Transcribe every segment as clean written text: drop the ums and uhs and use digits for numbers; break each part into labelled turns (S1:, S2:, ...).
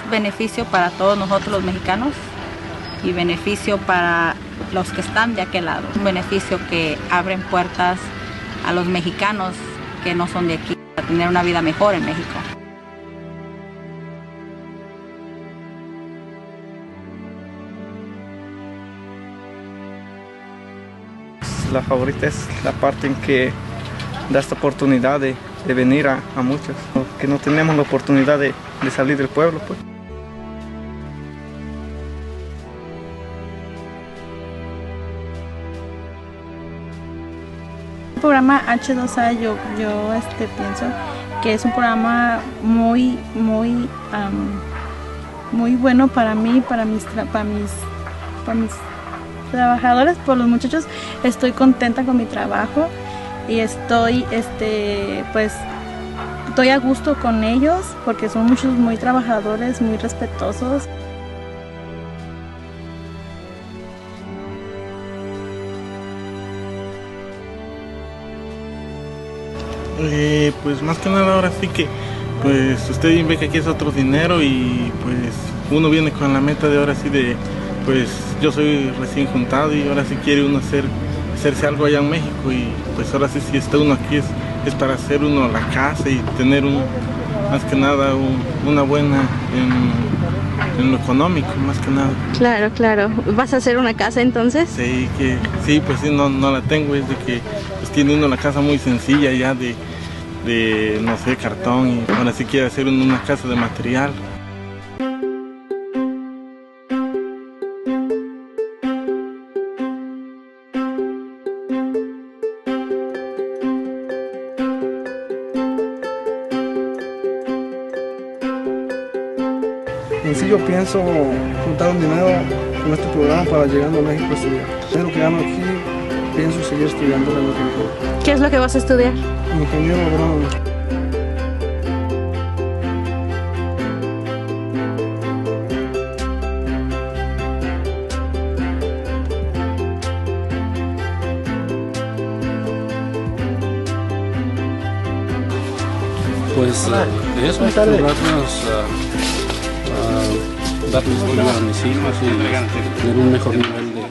S1: beneficio para todos nosotros los mexicanos y beneficio para los que están de aquel lado. Un beneficio que abren puertas a los mexicanos que no son de aquí a tener una vida mejor en México.
S2: La favorita es la parte en que da esta oportunidad de venir a muchos, que no tenemos la oportunidad de salir del pueblo, pues.
S3: El programa H2A yo pienso que es un programa muy bueno para mí, para mis trabajadores, por los muchachos. Estoy contenta con mi trabajo y estoy a gusto con ellos porque son muchos muy trabajadores, muy respetuosos.
S4: Pues más que nada ahora sí que pues usted ve que aquí es otro dinero y pues uno viene con la meta de ahora sí de pues yo soy recién juntado y ahora sí quiere uno hacerse algo allá en México y pues ahora sí si está uno aquí es para hacer uno la casa y tener más que nada una buena en lo económico, más que nada.
S3: Claro. ¿Vas a hacer una casa entonces?
S4: Sí, pues sí, no la tengo, es de que pues, tiene uno la casa muy sencilla ya de no sé, cartón y ahora sí quiere hacer una casa de material.
S5: En sí yo pienso juntar un dinero con este programa para llegando a México a estudiar. Es lo que gano aquí, pienso seguir estudiando en lo que mejor.
S3: ¿Qué es lo que vas a estudiar?
S5: Ingeniero agrónomo.
S6: Pues eso, procurarnos darles dinero a mis hijos y tener un mejor nivel de vida.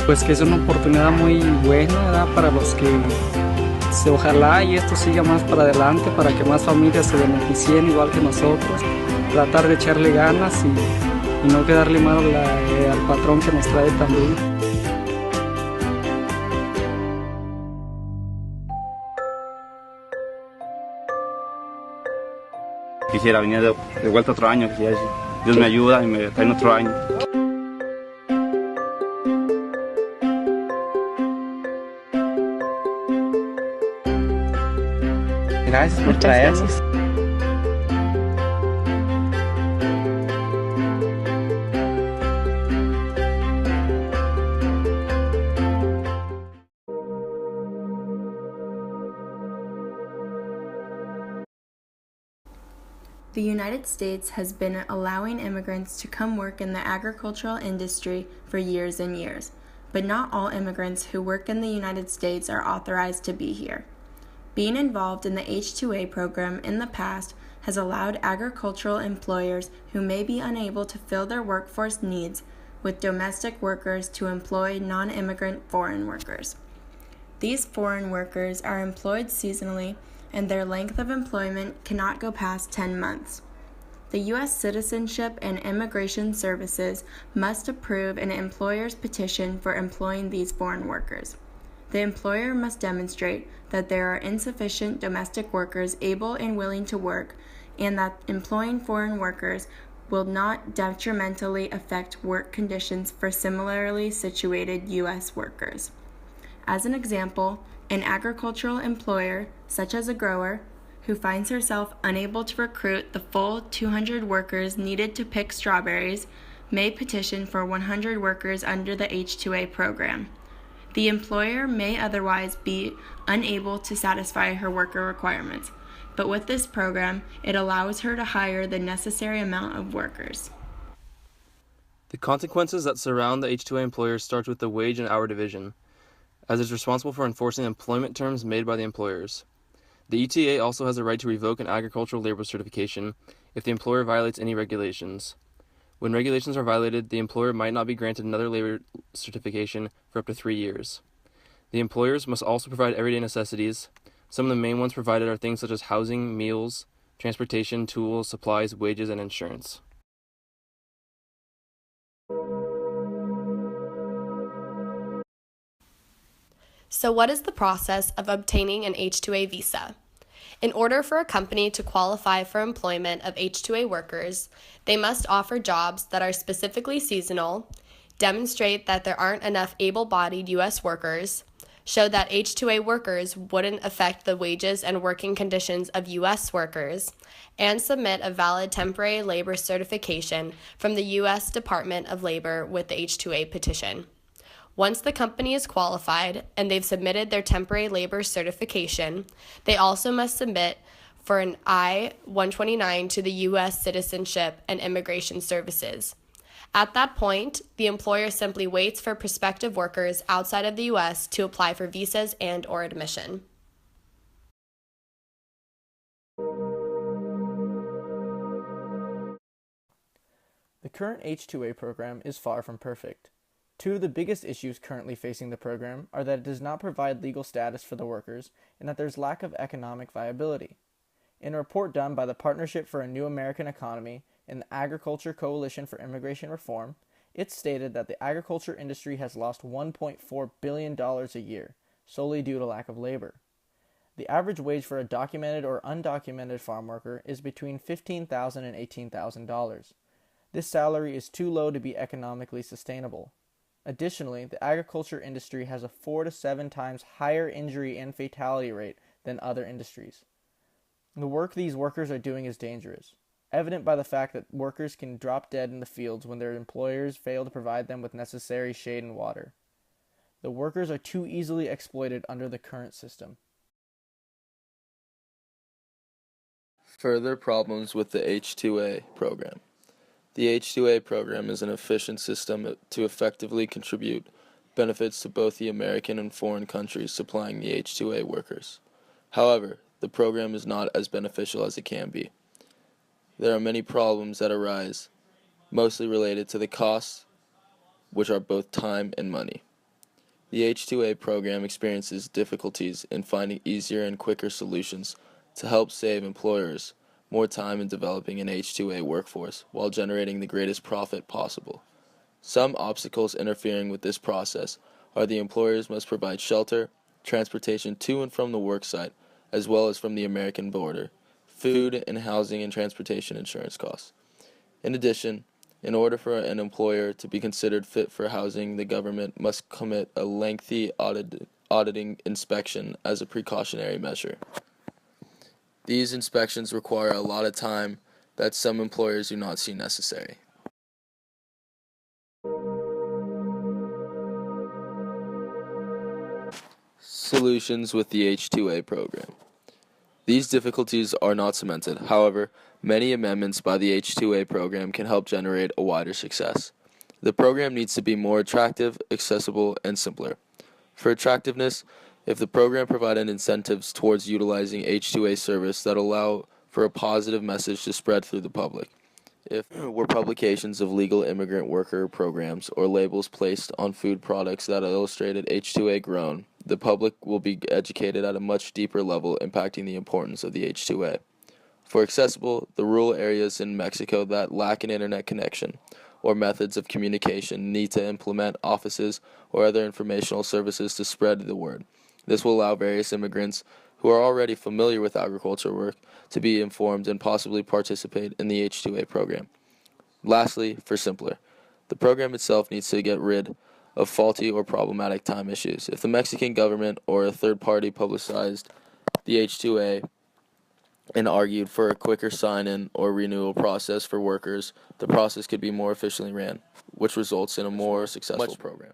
S7: Pues que es una oportunidad muy buena, ¿verdad? Para los que ojalá y esto siga más para adelante, para que más familias se beneficien igual que nosotros, tratar de echarle ganas y no quedarle mal al patrón que nos trae también.
S8: Quisiera venir de vuelta otro año, que Dios me ayuda y me trae otro año.
S2: Gracias por traernos.
S9: The United States has been allowing immigrants to come work in the agricultural industry for years and years, but not all immigrants who work in the United States are authorized to be here. Being involved in the H2A program in the past has allowed agricultural employers who may be unable to fill their workforce needs with domestic workers to employ non-immigrant foreign workers. These foreign workers are employed seasonally and their length of employment cannot go past 10 months. The U.S. Citizenship and Immigration Services must approve an employer's petition for employing these foreign workers. The employer must demonstrate that there are insufficient domestic workers able and willing to work, and that employing foreign workers will not detrimentally affect work conditions for similarly situated U.S. workers. As an example, an agricultural employer, such as a grower, who finds herself unable to recruit the full 200 workers needed to pick strawberries, may petition for 100 workers under the H2A program. The employer may otherwise be unable to satisfy her worker requirements. but with this program, it allows her to hire the necessary amount of workers.
S10: The consequences that surround the H2A employer starts with the wage and hour division, as it is responsible for enforcing employment terms made by the employers. The ETA also has the right to revoke an agricultural labor certification if the employer violates any regulations. When regulations are violated, the employer might not be granted another labor certification for up to 3 years. The employers must also provide everyday necessities. Some of the main ones provided are things such as housing, meals, transportation, tools, supplies, wages, and insurance.
S11: So what is the process of obtaining an H2A visa? In order for a company to qualify for employment of H2A workers, they must offer jobs that are specifically seasonal, demonstrate that there aren't enough able-bodied U.S. workers, show that H2A workers wouldn't affect the wages and working conditions of U.S. workers, and submit a valid temporary labor certification from the U.S. Department of Labor with the H2A petition. Once the company is qualified and they've submitted their temporary labor certification, they also must submit for an I-129 to the U.S. Citizenship and Immigration Services. At that point, the employer simply waits for prospective workers outside of the U.S. to apply for visas and/or admission.
S12: The current H2A program is far from perfect. Two of the biggest issues currently facing the program are that it does not provide legal status for the workers and that there's lack of economic viability. In a report done by the Partnership for a New American Economy and the Agriculture Coalition for Immigration Reform, it stated that the agriculture industry has lost $1.4 billion a year, solely due to lack of labor. The average wage for a documented or undocumented farm worker is between $15,000 and $18,000. This salary is too low to be economically sustainable. Additionally, the agriculture industry has a 4 to 7 times higher injury and fatality rate than other industries. The work these workers are doing is dangerous, evident by the fact that workers can drop dead in the fields when their employers fail to provide them with necessary shade and water. The workers are too easily exploited under the current system.
S13: Further problems with the H2A program. The H2A program is an efficient system to effectively contribute benefits to both the American and foreign countries supplying the H2A workers. However, the program is not as beneficial as it can be. There are many problems that arise, mostly related to the costs, which are both time and money. The H2A program experiences difficulties in finding easier and quicker solutions to help save employers more time in developing an H2A workforce while generating the greatest profit possible. Some obstacles interfering with this process are the employers must provide shelter, transportation to and from the work site, as well as from the American border, food and housing and transportation insurance costs. In addition, in order for an employer to be considered fit for housing, the government must commit a lengthy auditing inspection as a precautionary measure. These inspections require a lot of time that some employers do not see necessary. Solutions with the H2A program. These difficulties are not cemented. However, many amendments by the H2A program can help generate a wider success. The program needs to be more attractive, accessible, and simpler. For attractiveness, if the program provided incentives towards utilizing H2A service that allow for a positive message to spread through the public. If were publications of legal immigrant worker programs or labels placed on food products that illustrated H2A grown, the public will be educated at a much deeper level, impacting the importance of the H2A. For accessible, the rural areas in Mexico that lack an internet connection or methods of communication need to implement offices or other informational services to spread the word. This will allow various immigrants who are already familiar with agriculture work to be informed and possibly participate in the H2A program. Lastly, for simpler, the program itself needs to get rid of faulty or problematic time issues. If the Mexican government or a third party publicized the H2A and argued for a quicker sign-in or renewal process for workers, the process could be more efficiently ran, which results in a more successful program.